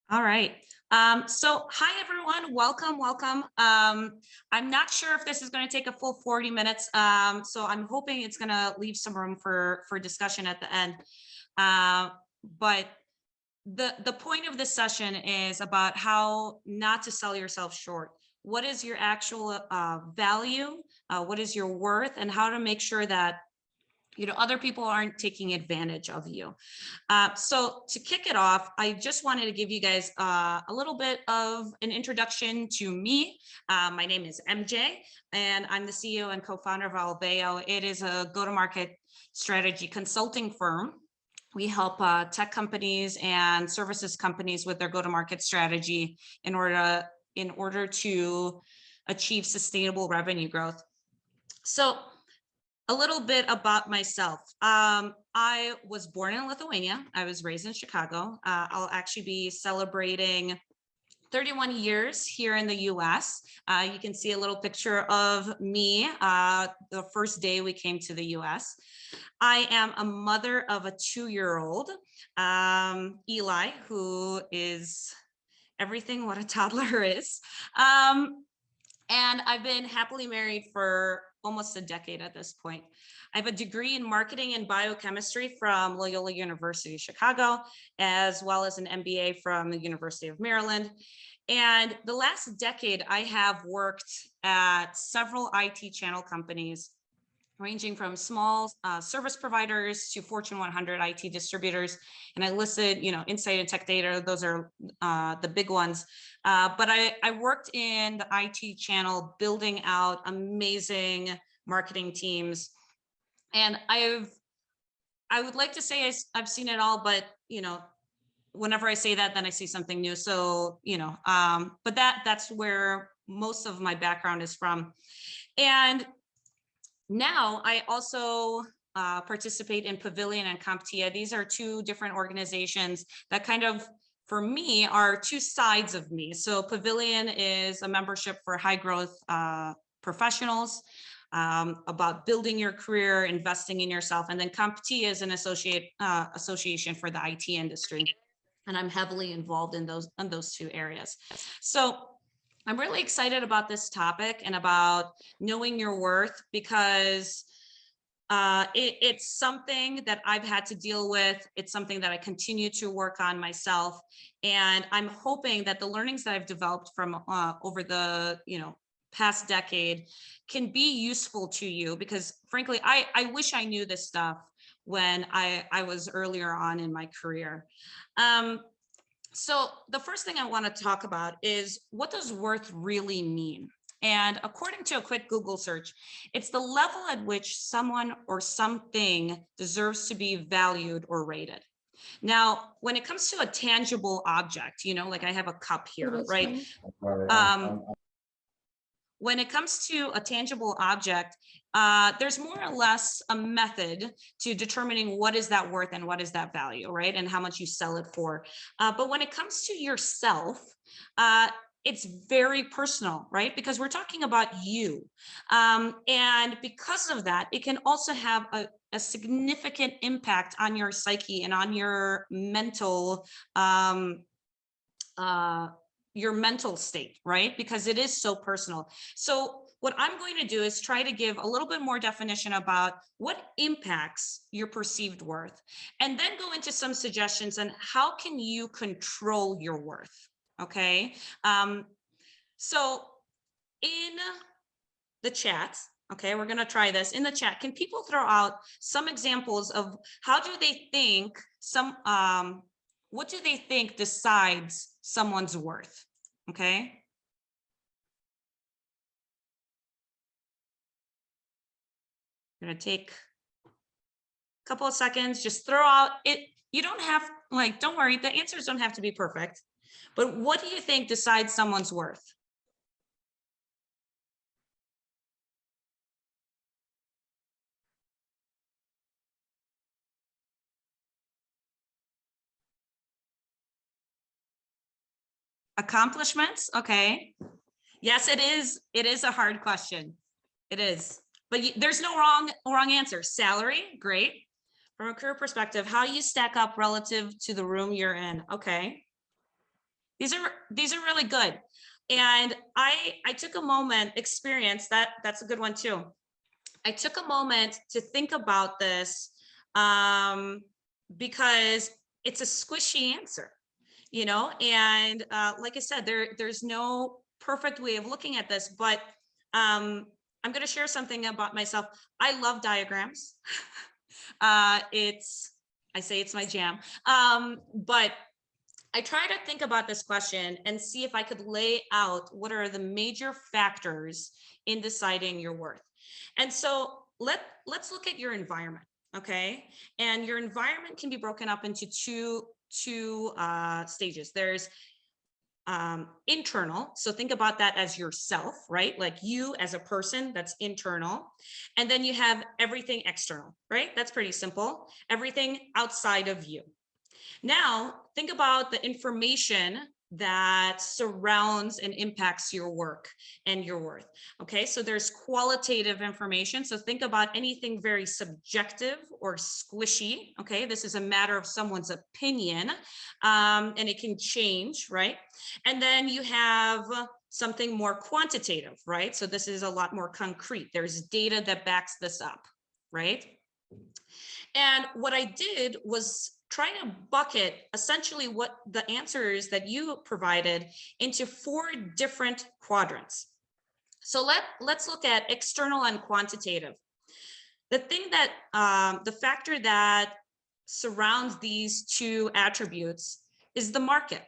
All right. So hi everyone, welcome. I'm not sure if this is going to take a full 40 minutes. So I'm hoping it's going to leave some room for discussion at the end. Uh, but the point of this session is about how not to sell yourself short. What is your actual value? What is your worth, and how to make sure that other people aren't taking advantage of you. So to kick it off, I just wanted to give you guys a little bit of an introduction to me. My name is MJ, and I'm the CEO and co-founder of Alveo. It is a go-to-market strategy consulting firm. We help tech companies and services companies with their go-to-market strategy in order to achieve sustainable revenue growth. So a little bit about myself. I was born in Lithuania. I was raised in Chicago. I'll actually be celebrating 31 years here in the US. You can see a little picture of me the first day we came to the US. I am a mother of a 2-year-old, Eli, who is everything what a toddler is. And I've been happily married for almost a decade at this point. I have a degree in marketing and biochemistry from Loyola University, Chicago, as well as an MBA from the University of Maryland. And the last decade, I have worked at several IT channel companies, ranging from small service providers to Fortune 100 IT distributors. And I listed, Insight and Tech Data, those are the big ones. But I worked in the IT channel, building out amazing marketing teams. And I would like to say I've seen it all, but, whenever I say that, then I see something new. So, but that's where most of my background is from. And now I also participate in Pavilion and CompTIA. These are two different organizations that kind of, for me, are two sides of me. So Pavilion is a membership for high growth professionals, about building your career, investing in yourself. And then CompTIA is an association for the IT industry. And I'm heavily involved in those two areas. So I'm really excited about this topic and about knowing your worth, because it's something that I've had to deal with. It's something that I continue to work on myself. And I'm hoping that the learnings that I've developed from over the past decade can be useful to you, because frankly, I wish I knew this stuff when I was earlier on in my career. So the first thing I want to talk about is, what does worth really mean? And according to a quick Google search, it's the level at which someone or something deserves to be valued or rated. Now, when it comes to a tangible object, like I have a cup here, right? When it comes to a tangible object, there's more or less a method to determining what is that worth and what is that value, right? And how much you sell it for. But when it comes to yourself, it's very personal, right? Because we're talking about you. And because of that, it can also have a significant impact on your psyche and on your mental state, right? Because it is so personal. So what I'm going to do is try to give a little bit more definition about what impacts your perceived worth, and then go into some suggestions on how can you control your worth, okay? So in the chat, okay, we're gonna try this. In the chat, can people throw out some examples of how do they think what do they think decides someone's worth? Okay. I'm gonna take a couple of seconds, just throw out it. You don't have, don't worry, the answers don't have to be perfect, but what do you think decides someone's worth? Accomplishments. Okay. Yes, it is. It is a hard question. It is, but there's no wrong answer. Salary, great. From a career perspective, how you stack up relative to the room you're in. Okay. These are really good. And I took a moment, experience that's a good one too. I took a moment to think about this because it's a squishy answer, and like I said, there's no perfect way of looking at this, but I'm going to share something about myself. I love diagrams. I say it's my jam. But I try to think about this question and see if I could lay out what are the major factors in deciding your worth. And so let's look at your environment, okay? And your environment can be broken up into two stages. There's internal. So think about that as yourself, right? Like you as a person, that's internal. And then you have everything external, right? That's pretty simple. Everything outside of you. Now, think about the information that surrounds and impacts your work and your worth. Okay, so there's qualitative information. So think about anything very subjective or squishy. Okay, this is a matter of someone's opinion, and it can change, right? And then you have something more quantitative, right? So this is a lot more concrete. There's data that backs this up, right? And what I did was try to bucket essentially what the answers that you provided into 4 different quadrants. So let's look at external and quantitative. The thing that the factor that surrounds these 2 attributes is the market.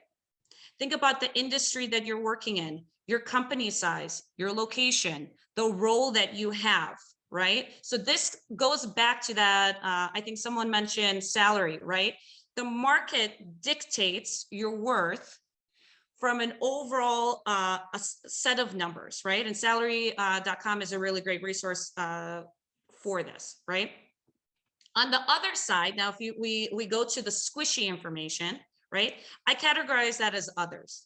Think about the industry that you're working in, your company size, your location, the role that you have, right? So this goes back to that, I think someone mentioned salary, right? The market dictates your worth from an overall a set of numbers, right? And salary.com is a really great resource for this, right? On the other side, now if we go to the squishy information, right? I categorize that as others.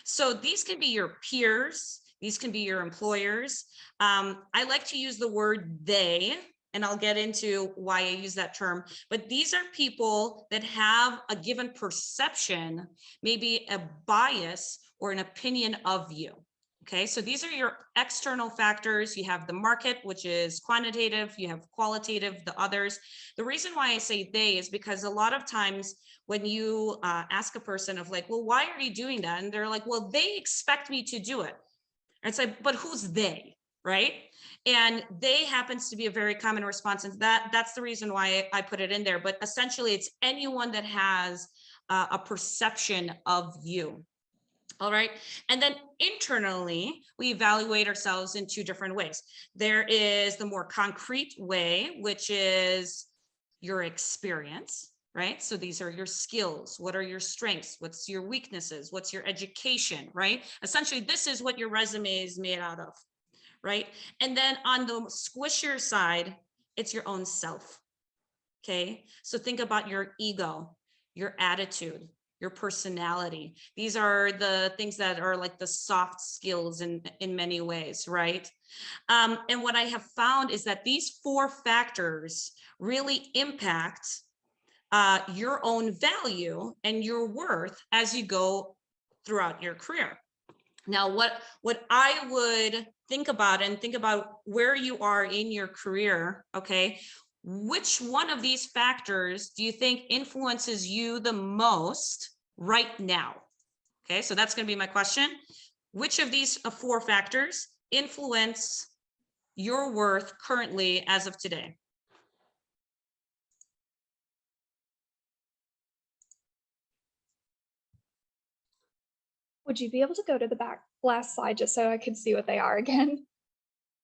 So these can be your peers, these can be your employers. I like to use the word they, and I'll get into why I use that term, but these are people that have a given perception, maybe a bias or an opinion of you. Okay, so these are your external factors. You have the market, which is quantitative, you have qualitative, the others. The reason why I say they is because a lot of times when you ask a person of like, well, why are you doing that? And they're like, well, they expect me to do it. And it's like, but who's they, right? And they happens to be a very common response. And that's the reason why I put it in there. But essentially, it's anyone that has a perception of you. All right. And then internally, we evaluate ourselves in 2 different ways. There is the more concrete way, which is your experience, right? So these are your skills. What are your strengths? What's your weaknesses? What's your education, right? Essentially, this is what your resume is made out of, right? And then on the squishier side, it's your own self. Okay. So think about your ego, your attitude, your personality. These are the things that are like the soft skills in many ways, right? And what I have found is that these 4 factors really impact your own value and your worth as you go throughout your career. Now, what I would think about where you are in your career, okay? Which one of these factors do you think influences you the most right now? Okay, so that's going to be my question. Which of these 4 factors influence your worth currently as of today? Would you be able to go to the back last slide just so I could see what they are again?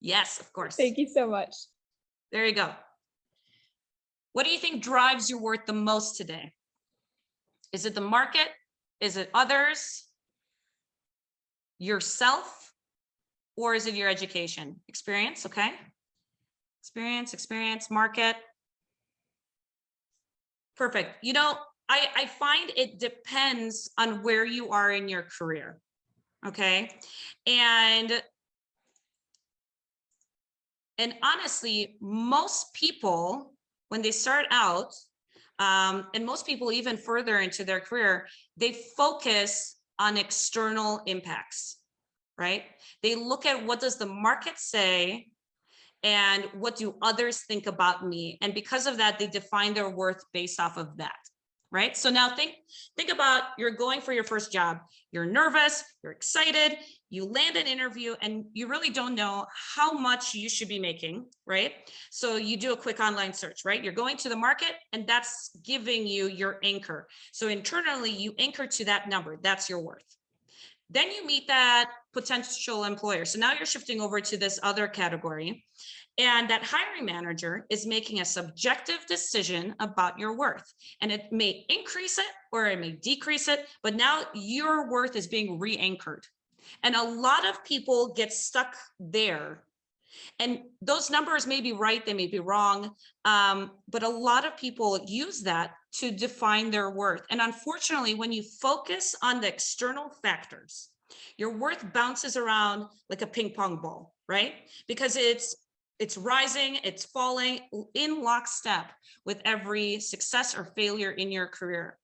Yes, of course. Thank you so much. There you go. What do you think drives your worth the most today? Is it the market? Is it others? Yourself? Or is it your education? Experience, okay? Experience, market. Perfect. You know, I find it depends on where you are in your career, okay? And honestly, most people, when they start out, and most people even further into their career, they focus on external impacts, right? They look at what does the market say and what do others think about me? And because of that, they define their worth based off of that, right? So now think about, you're going for your first job. You're nervous, you're excited, you land an interview and you really don't know how much you should be making, right? So you do a quick online search, right? You're going to the market and that's giving you your anchor. So internally you anchor to that number, that's your worth. Then you meet that potential employer. So now you're shifting over to this other category. And that hiring manager is making a subjective decision about your worth. And it may increase it or it may decrease it, but now your worth is being re-anchored. And a lot of people get stuck there. And those numbers may be right, they may be wrong, but a lot of people use that to define their worth. And unfortunately, when you focus on the external factors, your worth bounces around like a ping pong ball, right? Because it's rising, it's falling in lockstep with every success or failure in your career.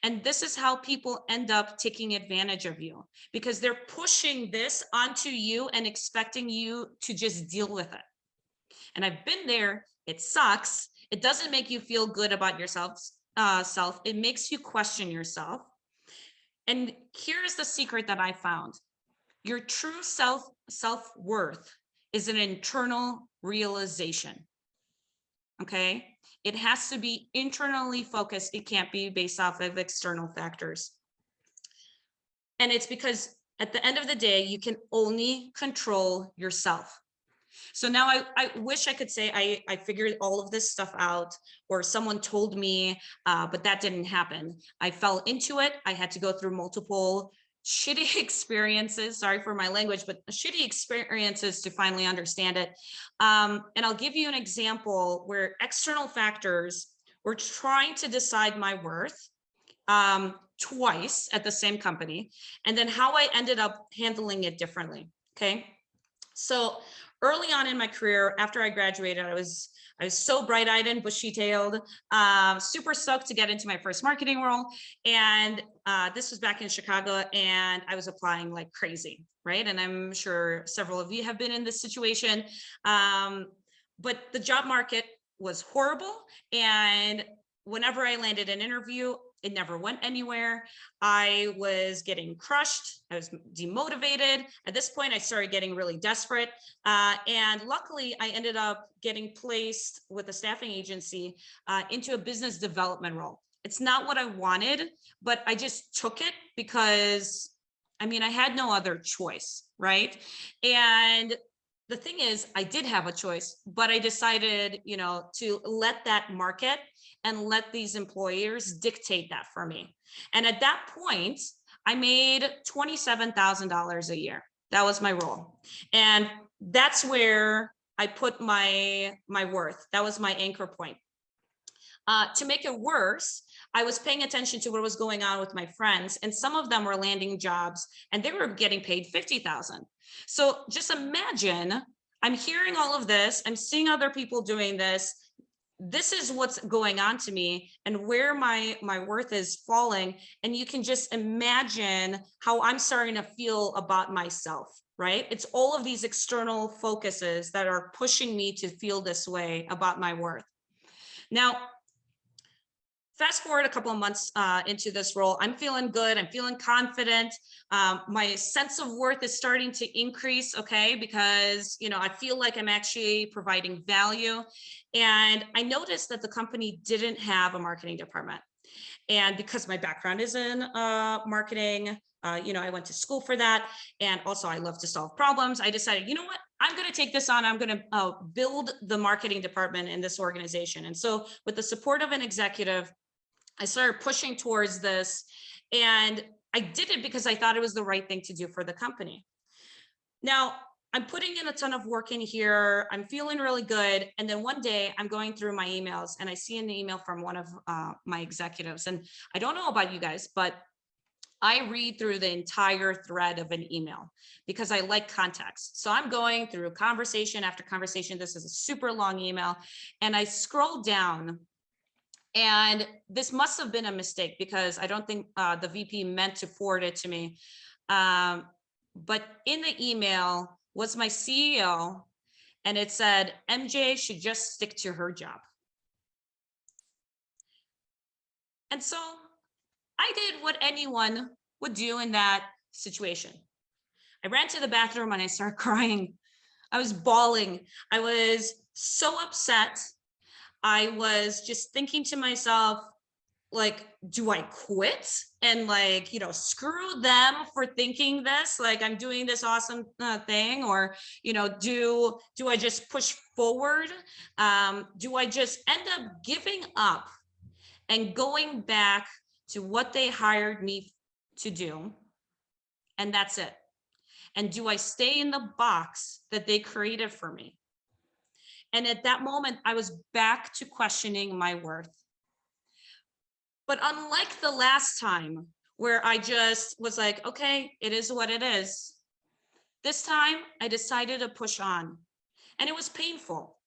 And this is how people end up taking advantage of you, because they're pushing this onto you and expecting you to just deal with it. And I've been there. It sucks. It doesn't make you feel good about yourself. It makes you question yourself. And here's the secret that I found. Your true self-worth is an internal realization. Okay, it has to be internally focused. It can't be based off of external factors. And it's because at the end of the day, you can only control yourself. So now I wish I could say I figured all of this stuff out, or someone told me, but that didn't happen. I fell into it. I had to go through multiple shitty experiences, sorry for my language, but shitty experiences to finally understand it. And I'll give you an example where external factors were trying to decide my worth twice at the same company, and then how I ended up handling it differently. Okay. So early on in my career, after I graduated, I was so bright-eyed and bushy-tailed, super stoked to get into my first marketing role. And this was back in Chicago, and I was applying like crazy, right? And I'm sure several of you have been in this situation. But the job market was horrible. And whenever I landed an interview, it never went anywhere. I was getting crushed. I was demotivated. At this point, I started getting really desperate. And luckily, I ended up getting placed with a staffing agency into a business development role. It's not what I wanted, but I just took it because, I mean, I had no other choice, right? And the thing is, I did have a choice, but I decided, you know, to let that market and let these employers dictate that for me. And at that point, I made $27,000 a year. That was my role. And that's where I put my worth. That was my anchor point. To make it worse, I was paying attention to what was going on with my friends, and some of them were landing jobs and they were getting paid $50,000. So just imagine, I'm hearing all of this, I'm seeing other people doing this. This is what's going on to me and where my worth is falling. And you can just imagine how I'm starting to feel about myself, right? It's all of these external focuses that are pushing me to feel this way about my worth. Now, fast forward a couple of months into this role, I'm feeling good. I'm feeling confident. My sense of worth is starting to increase, okay? Because, you know, I feel like I'm actually providing value. And I noticed that the company didn't have a marketing department. And because my background is in marketing, you know, I went to school for that. And also I love to solve problems. I decided, you know what? I'm going to take this on. I'm going to build the marketing department in this organization. And so with the support of an executive, I started pushing towards this, and I did it because I thought it was the right thing to do for the company. Now, I'm putting in a ton of work in here. I'm feeling really good. And then one day I'm going through my emails and I see an email from one of my executives. And I don't know about you guys, but I read through the entire thread of an email because I like context. So I'm going through conversation after conversation. This is a super long email. And I scroll down And this must have been a mistake because I don't think the VP meant to forward it to me. But in the email was my CEO, and it said, MJ should just stick to her job. And so I did what anyone would do in that situation. I ran to the bathroom and I started crying. I was bawling. I was so upset. I was just thinking to myself, like, do I quit and like, screw them for thinking this, like I'm doing this awesome thing, or, do I just push forward? Do I just end up giving up and going back to what they hired me to do? And that's it. And do I stay in the box that they created for me? And at that moment, I was back to questioning my worth. But unlike the last time where I just was like, okay, it is what it is, this time I decided to push on. And it was painful.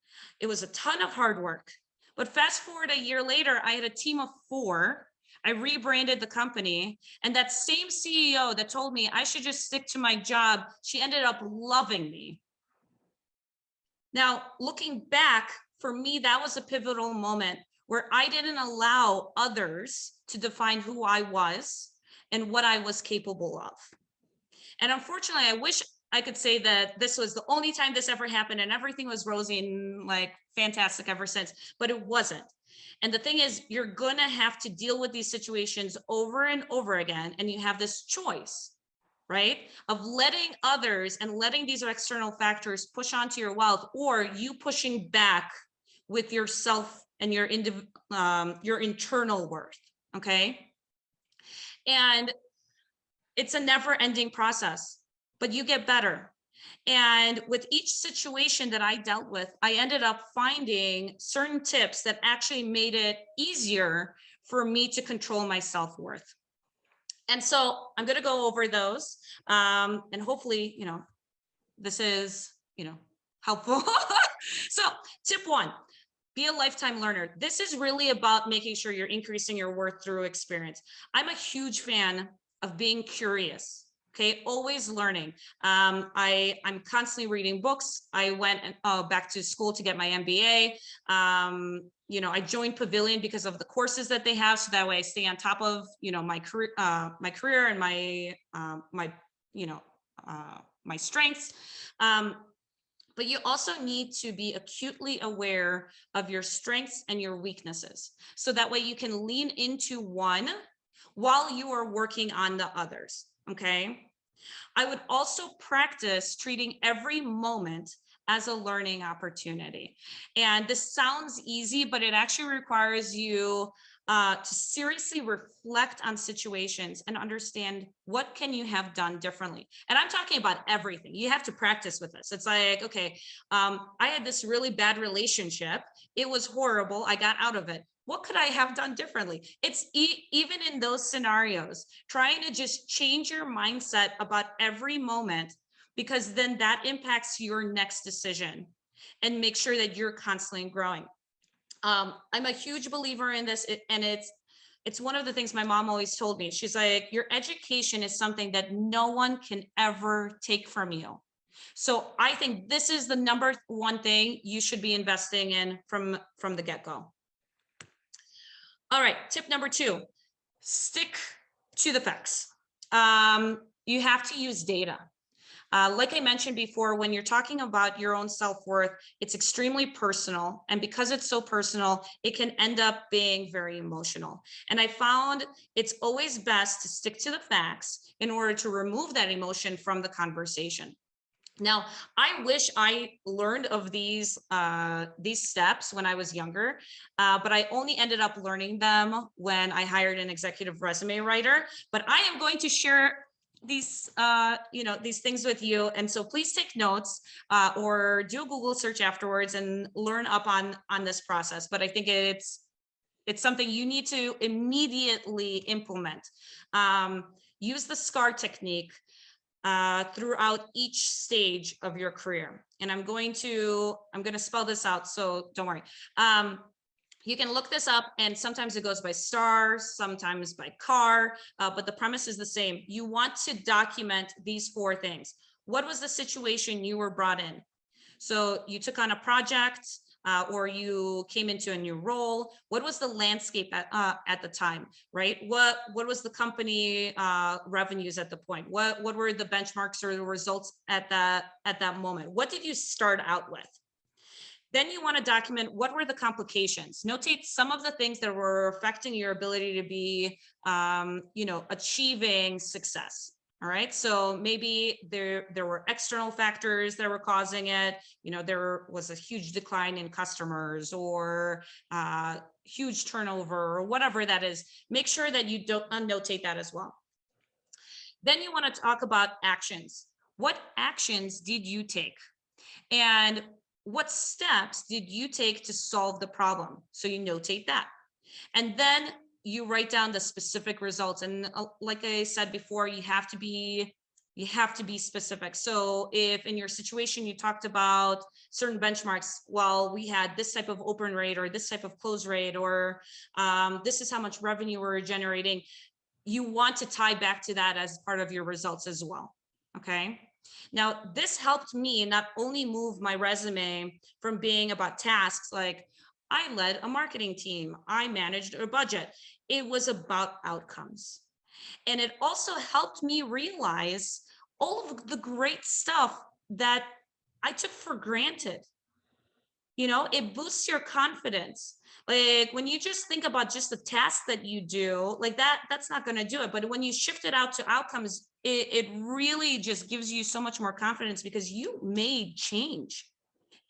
It was a ton of hard work. But fast forward a year later, I had a team of 4. I rebranded the company. And that same CEO that told me I should just stick to my job, she ended up loving me. Now, looking back, for me, that was a pivotal moment where I didn't allow others to define who I was and what I was capable of. And unfortunately, I wish I could say that this was the only time this ever happened and everything was rosy and like fantastic ever since, but it wasn't. And the thing is, you're going to have to deal with these situations over and over again. And you have this choice, right, of letting others and letting these external factors push onto your wealth, or you pushing back with yourself and your internal worth. Okay. And it's a never ending process, but you get better. And with each situation that I dealt with, I ended up finding certain tips that actually made it easier for me to control my self-worth. And so I'm going to go over those. And hopefully, this is, helpful. So tip 1, be a lifetime learner. This is really about making sure you're increasing your worth through experience. I'm a huge fan of being curious. Okay, always learning. I'm constantly reading books. I went back to school to get my MBA. I joined Pavilion because of the courses that they have, so that way I stay on top of my career and my strengths. But you also need to be acutely aware of your strengths and your weaknesses, so that way you can lean into one while you are working on the others. Okay. I would also practice treating every moment as a learning opportunity. And this sounds easy, but it actually requires you to seriously reflect on situations and understand what can you have done differently. And I'm talking about everything. You have to practice with this. It's like, okay, I had this really bad relationship. It was horrible. I got out of it. What could I have done differently? It's even in those scenarios, trying to just change your mindset about every moment, because then that impacts your next decision, and make sure that you're constantly growing. I'm a huge believer in this, and it's one of the things my mom always told me. She's like, your education is something that no one can ever take from you. So I think this is the number 1 thing you should be investing in from the get-go. All right, tip number 2, stick to the facts. You have to use data. Like I mentioned before, when you're talking about your own self-worth, it's extremely personal. And because it's so personal, it can end up being very emotional. And I found it's always best to stick to the facts in order to remove that emotion from the conversation. Now, I wish I learned of these steps when I was younger, but I only ended up learning them when I hired an executive resume writer. But I am going to share these things with you, and so please take notes or do a Google search afterwards and learn up on this process. But I think it's something you need to immediately implement. Use the SCAR technique throughout each stage of your career. And I'm going to spell this out, so don't worry. You can look this up, and sometimes it goes by star, sometimes by car, but the premise is the same. You want to document these 4 things. What was the situation you were brought in? So you took on a project, or you came into a new role. What was the landscape at the time, right? What was the company revenues at the point? What were the benchmarks or the results at that moment? What did you start out with? Then you want to document what were the complications. Notate some of the things that were affecting your ability to be, achieving success. All right. So maybe there were external factors that were causing it. There was a huge decline in customers, or huge turnover, or whatever that is. Make sure that you don't annotate that as well. Then you want to talk about actions. What actions did you take? And what steps did you take to solve the problem? So you notate that. And then you write down the specific results. And like I said before, you have to be specific. So if in your situation you talked about certain benchmarks, well, we had this type of open rate, or this type of close rate, or this is how much revenue we're generating, you want to tie back to that as part of your results as well. Okay. Now, this helped me not only move my resume from being about tasks like I led a marketing team, I managed a budget. It was about outcomes. And it also helped me realize all of the great stuff that I took for granted. It boosts your confidence. Like when you just think about just the tasks that you do, like that's not going to do it. But when you shift it out to outcomes, it really just gives you so much more confidence, because you made change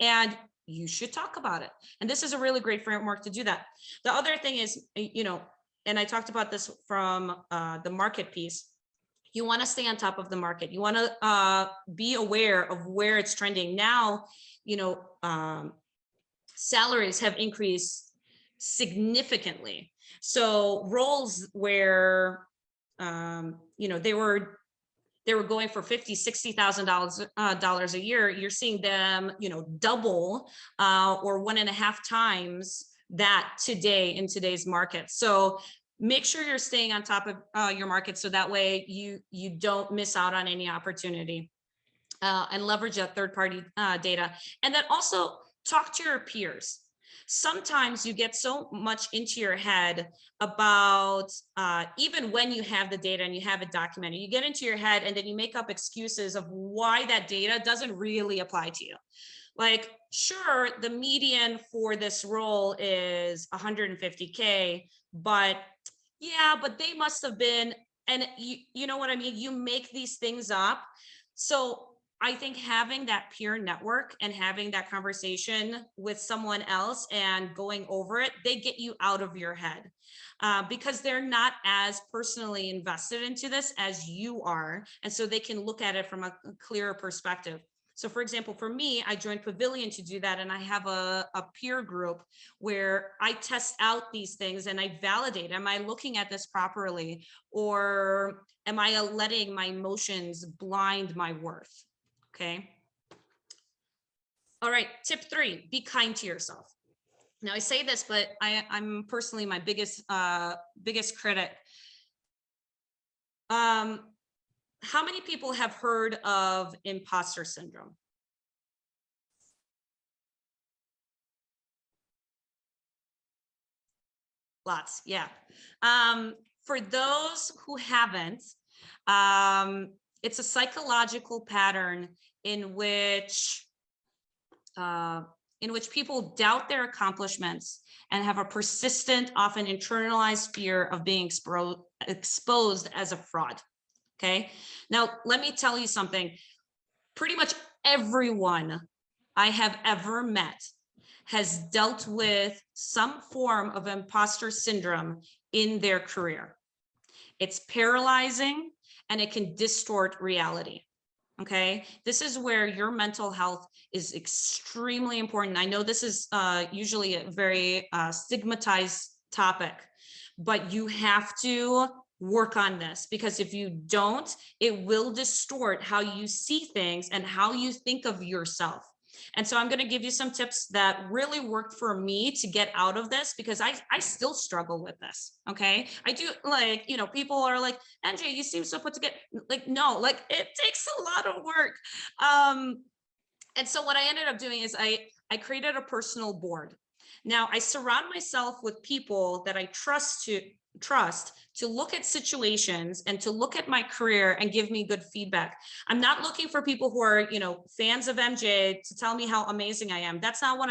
and you should talk about it. And this is a really great framework to do that. The other thing is, and I talked about this from the market piece. You want to stay on top of the market. You want to be aware of where it's trending now. Salaries have increased significantly. So roles where, they were going for $50,000-$60,000 a year, you're seeing them, double or 1.5 times that today in today's market. So make sure you're staying on top of your market, so that way you don't miss out on any opportunity, and leverage that third-party data. And then also talk to your peers. Sometimes you get so much into your head about, even when you have the data and you have it documented, you get into your head and then you make up excuses of why that data doesn't really apply to you. Like, sure, the median for this role is 150K, but yeah, but they must have been, and you know what I mean? You make these things up. So I think having that peer network and having that conversation with someone else and going over it, they get you out of your head, because they're not as personally invested into this as you are. And so they can look at it from a clearer perspective. So for example, for me, I joined Pavilion to do that. And I have a peer group where I test out these things and I validate, am I looking at this properly? Or am I letting my emotions blind my worth? Okay. All right. Tip 3, be kind to yourself. Now I say this, but I'm personally my biggest critic. How many people have heard of imposter syndrome? Lots. Yeah. For those who haven't, it's a psychological pattern in which people doubt their accomplishments and have a persistent, often internalized fear of being exposed as a fraud. Okay. Now, let me tell you something. Pretty much everyone I have ever met has dealt with some form of imposter syndrome in their career. It's paralyzing and it can distort reality. Okay, this is where your mental health is extremely important. I know this is usually a very stigmatized topic, but you have to work on this, because if you don't, it will distort how you see things and how you think of yourself. And so I'm going to give you some tips that really worked for me to get out of this, because I still struggle with this. Okay. I do, like, people are like, MJ, you seem so put together. Like, no, like, it takes a lot of work. And so what I ended up doing is I created a personal board. Now I surround myself with people that I trust to look at situations and to look at my career and give me good feedback. I'm not looking for people who are, fans of MJ to tell me how amazing I am. That's not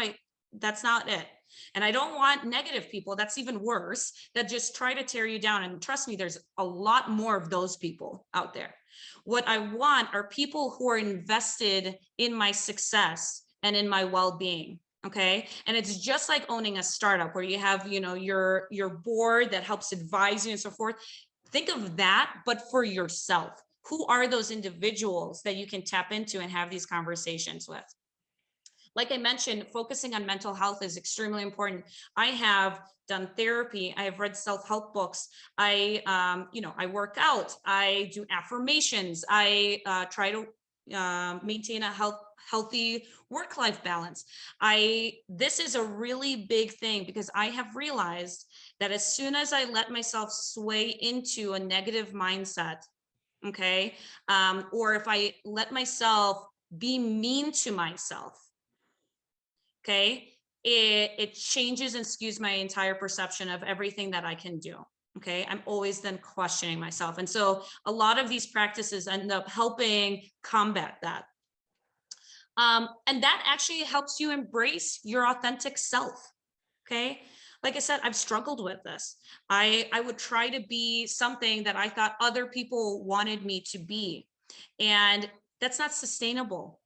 it. And I don't want negative people. That's even worse, that just try to tear you down. And trust me, there's a lot more of those people out there. What I want are people who are invested in my success and in my well-being. Okay. And it's just like owning a startup where you have, your board that helps advise you and so forth. Think of that, but for yourself. Who are those individuals that you can tap into and have these conversations with? Like I mentioned, focusing on mental health is extremely important. I have done therapy. I have read self-help books. I work out. I do affirmations. I try to maintain a healthy work-life balance. This is a really big thing, because I have realized that as soon as I let myself sway into a negative mindset, okay, or if I let myself be mean to myself, okay, it changes and skews my entire perception of everything that I can do. Okay, I'm always then questioning myself. And so a lot of these practices end up helping combat that. And that actually helps you embrace your authentic self. Okay. Like I said, I've struggled with this. I would try to be something that I thought other people wanted me to be. And that's not sustainable.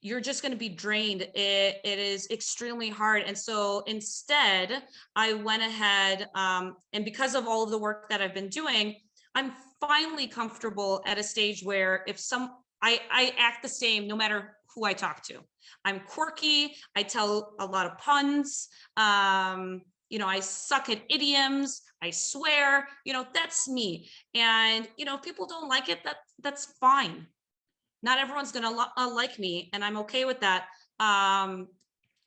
You're just going to be drained. It is extremely hard. And so instead, I went ahead, and because of all of the work that I've been doing, I'm finally comfortable at a stage where if I act the same no matter who I talk to. I'm quirky. I tell a lot of puns. I suck at idioms. I swear, that's me. And, if people don't like it, that's fine. Not everyone's going to like me, and I'm okay with that.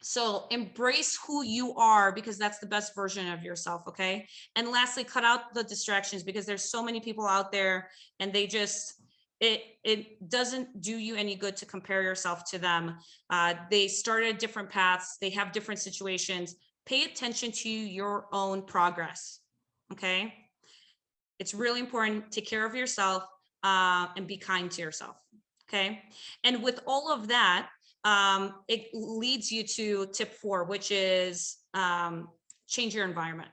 So embrace who you are, because that's the best version of yourself. Okay. And lastly, cut out the distractions, because there's so many people out there, and they just, it doesn't do you any good to compare yourself to them. They started different paths. They have different situations. Pay attention to your own progress. Okay. It's really important. Take care of yourself, and be kind to yourself. Okay. And with all of that, it leads you to tip 4, which is change your environment.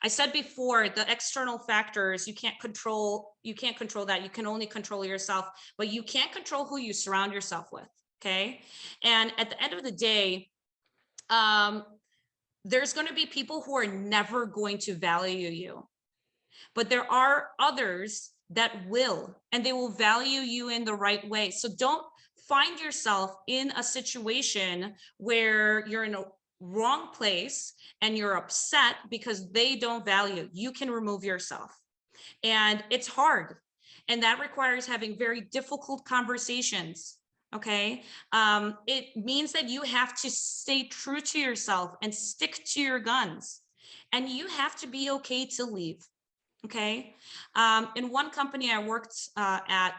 I said before, the external factors, you can't control that. You can only control yourself, but you can't control who you surround yourself with. Okay. And at the end of the day, there's going to be people who are never going to value you, but there are others that will, and they will value you in the right way. So don't find yourself in a situation where you're in a wrong place and you're upset because they don't value. You can remove yourself, and it's hard, and that requires having very difficult conversations. Okay. It means that you have to stay true to yourself and stick to your guns, and you have to be okay to leave. Okay. In one company I worked at,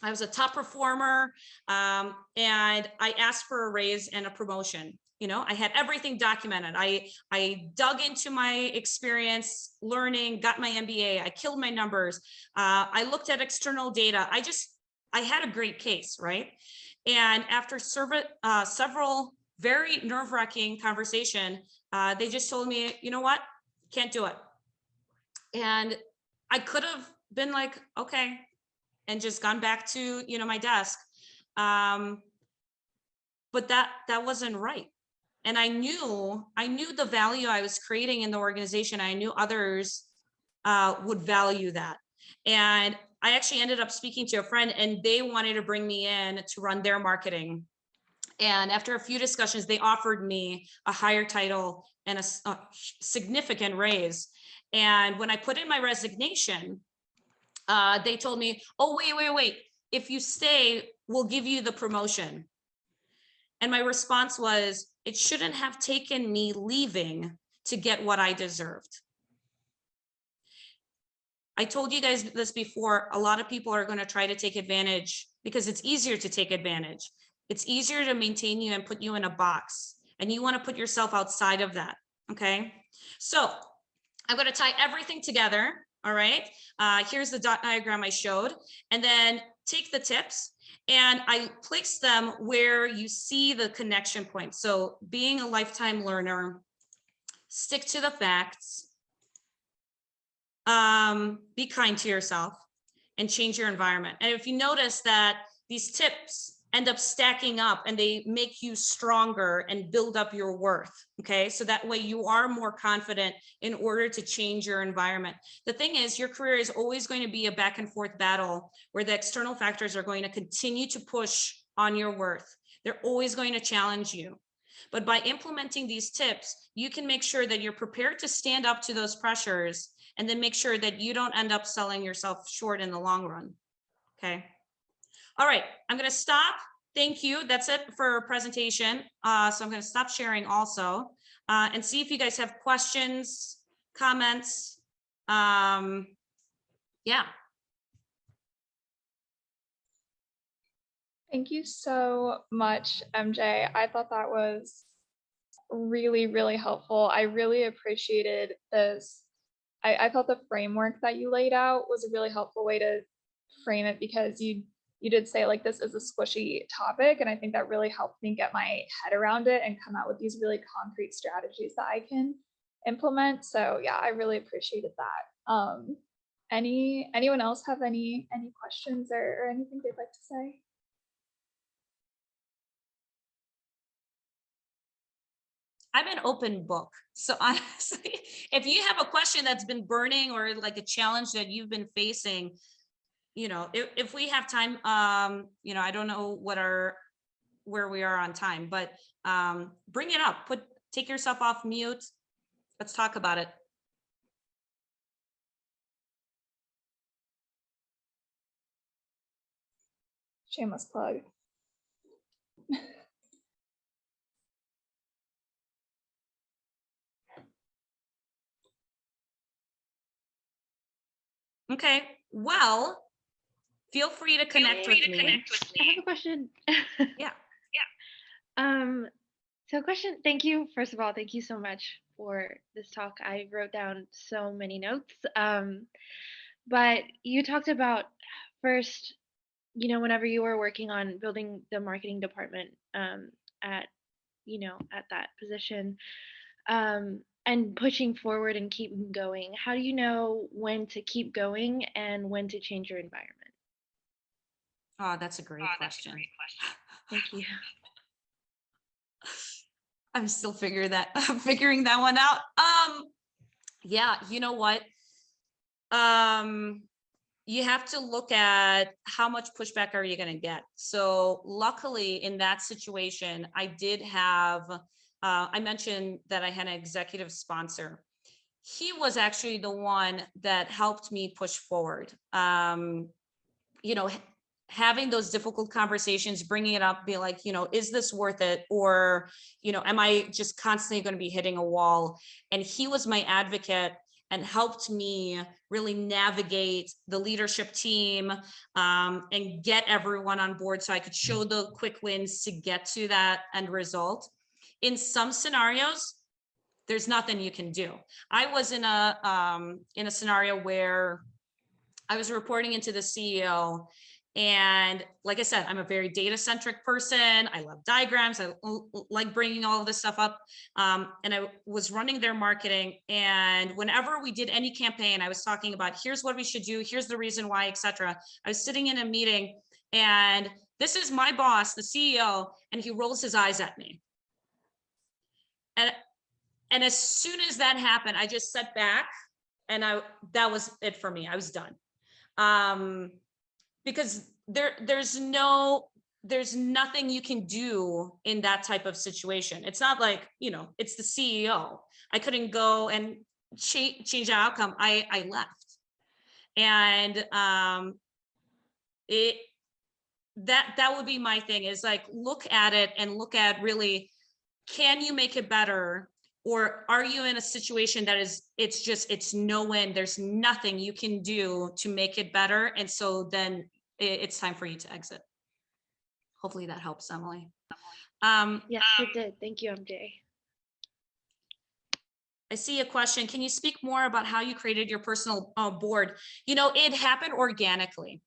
I was a top performer, and I asked for a raise and a promotion. I had everything documented. I dug into my experience, learning, got my MBA. I killed my numbers. I looked at external data. I had a great case, right? And after several very nerve-wracking conversation, they just told me, you know what? Can't do it. And I could have been like, okay, and just gone back to, my desk. But that wasn't right. And I knew the value I was creating in the organization. I knew others would value that. And I actually ended up speaking to a friend, and they wanted to bring me in to run their marketing. And after a few discussions, they offered me a higher title and a significant raise. And when I put in my resignation, they told me, oh, wait. If you stay, we'll give you the promotion. And my response was, it shouldn't have taken me leaving to get what I deserved. I told you guys this before, a lot of people are going to try to take advantage because it's easier to take advantage. It's easier to maintain you and put you in a box, and you want to put yourself outside of that. Okay. So I'm going to tie everything together. All right. Here's the dot diagram I showed, and then take the tips and I place them where you see the connection points. So being a lifetime learner, stick to the facts, be kind to yourself, and change your environment. And if you notice that these tips end up stacking up and they make you stronger and build up your worth, okay? So that way you are more confident in order to change your environment. The thing is, your career is always going to be a back and forth battle where the external factors are going to continue to push on your worth. They're always going to challenge you. But by implementing these tips, you can make sure that you're prepared to stand up to those pressures, and then make sure that you don't end up selling yourself short in the long run. Okay. All right, I'm going to stop. Thank you. That's it for presentation. So I'm going to stop sharing also, and see if you guys have questions, comments. Yeah. Thank you so much, MJ. I thought that was really, really helpful. I really appreciated this. I thought the framework that you laid out was a really helpful way to frame it, because you did say like this is a squishy topic, and I think that really helped me get my head around it and come out with these really concrete strategies that I can implement. So yeah, I really appreciated that. Anyone else have any questions or anything they'd like to say? I'm an open book. So honestly, if you have a question that's been burning or like a challenge that you've been facing, if we have time, I don't know where we are on time, but bring it up, take yourself off mute. Let's talk about it. Shameless plug. Okay, well, feel free to connect with me. I have a question. Yeah. So question, thank you. First of all, thank you so much for this talk. I wrote down so many notes. But you talked about first, whenever you were working on building the marketing department at that position, and pushing forward and keep going. How do you know when to keep going and when to change your environment? Oh, that's a great question. Thank you. I'm still figuring that one out. Yeah, you know what? You have to look at how much pushback are you going to get. So luckily in that situation, I did have, I mentioned that I had an executive sponsor. He was actually the one that helped me push forward. Having those difficult conversations, bringing it up, be like, is this worth it? Or, am I just constantly going to be hitting a wall? And he was my advocate and helped me really navigate the leadership team and get everyone on board so I could show the quick wins to get to that end result. In some scenarios, there's nothing you can do. I was in a scenario where I was reporting into the CEO. And like I said, I'm a very data-centric person. I love diagrams. I like bringing all of this stuff up. And I was running their marketing. And whenever we did any campaign, I was talking about, here's what we should do. Here's the reason why, etc. I was sitting in a meeting and this is my boss, the CEO, and he rolls his eyes at me. And as soon as that happened, I just sat back and that was it for me. I was done. Because there's nothing you can do in that type of situation. It's not like, it's the CEO. I couldn't go and change the outcome. I left. And that would be my thing, is like, look at it and look at really, can you make it better? Or are you in a situation that is, it's no win, there's nothing you can do to make it better, and so then it's time for you to exit. Hopefully that helps, Emily. Yes, it did. Thank you, MJ. I see a question. Can you speak more about how you created your personal board? It happened organically.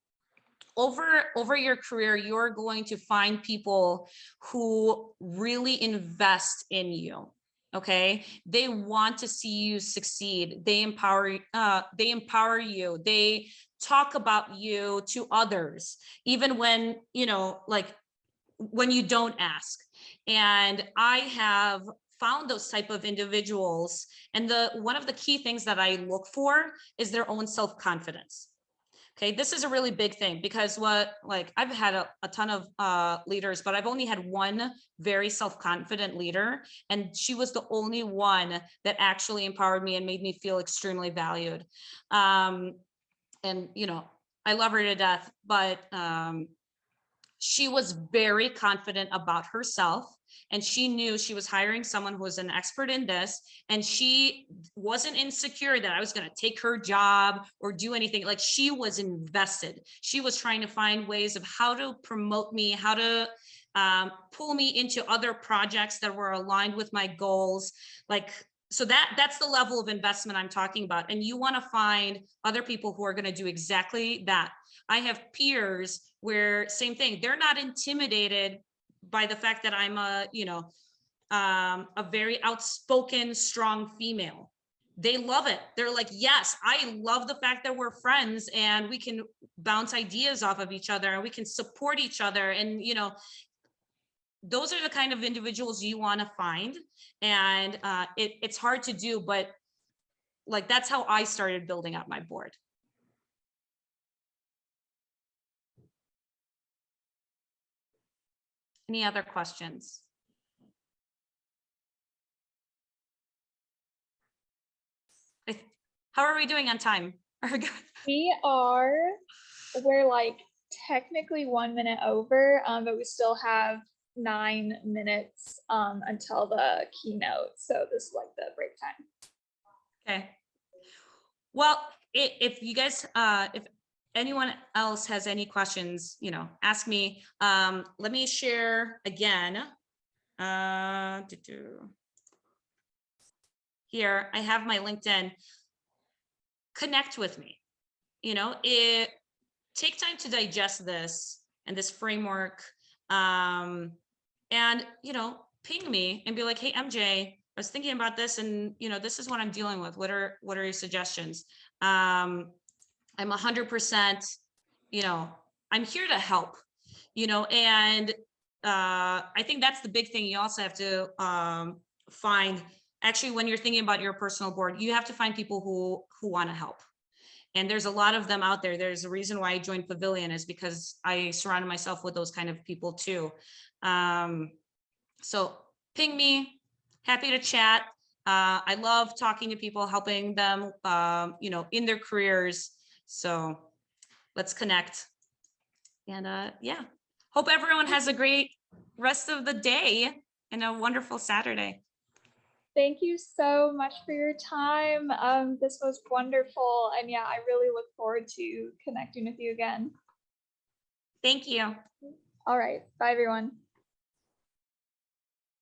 Over your career, you're going to find people who really invest in you. Okay, they want to see you succeed. They empower you. They talk about you to others, even when, like when you don't ask. And I have found those type of individuals. And one of the key things that I look for is their own self-confidence. Okay, this is a really big thing, because I've had a ton of leaders, but I've only had one very self-confident leader, and she was the only one that actually empowered me and made me feel extremely valued. And I love her to death, but she was very confident about herself, and she knew she was hiring someone who was an expert in this, and she wasn't insecure that I was going to take her job or do anything. Like, she was invested. She was trying to find ways of how to promote me, how to pull me into other projects that were aligned with my goals. So that's the level of investment I'm talking about. And you want to find other people who are going to do exactly that. I have peers where, same thing, they're not intimidated by the fact that I'm a very outspoken, strong female. They love it. They're like, yes, I love the fact that we're friends and we can bounce ideas off of each other and we can support each other. And, those are the kind of individuals you want to find. And it's hard to do, but that's how I started building up my board. Any other questions? How are we doing on time? We're like technically 1 minute over, but we still have 9 minutes until the keynote. So this is like the break time. Okay. Well, if you guys, if anyone else has any questions, ask me. Let me share again. Here, I have my LinkedIn. Connect with me. Take time to digest this and this framework. And, ping me and be like, hey, MJ, I was thinking about this, and this is what I'm dealing with. What are your suggestions? I'm 100%, I'm here to help, and I think that's the big thing. You also have to find, actually, when you're thinking about your personal board, you have to find people who want to help. And there's a lot of them out there. There's a reason why I joined Pavilion, is because I surrounded myself with those kind of people too. So ping me, happy to chat. I love talking to people, helping them, in their careers. So let's connect. And yeah, hope everyone has a great rest of the day and a wonderful Saturday. Thank you so much for your time. This was wonderful. And yeah, I really look forward to connecting with you again. Thank you. All right. Bye, everyone.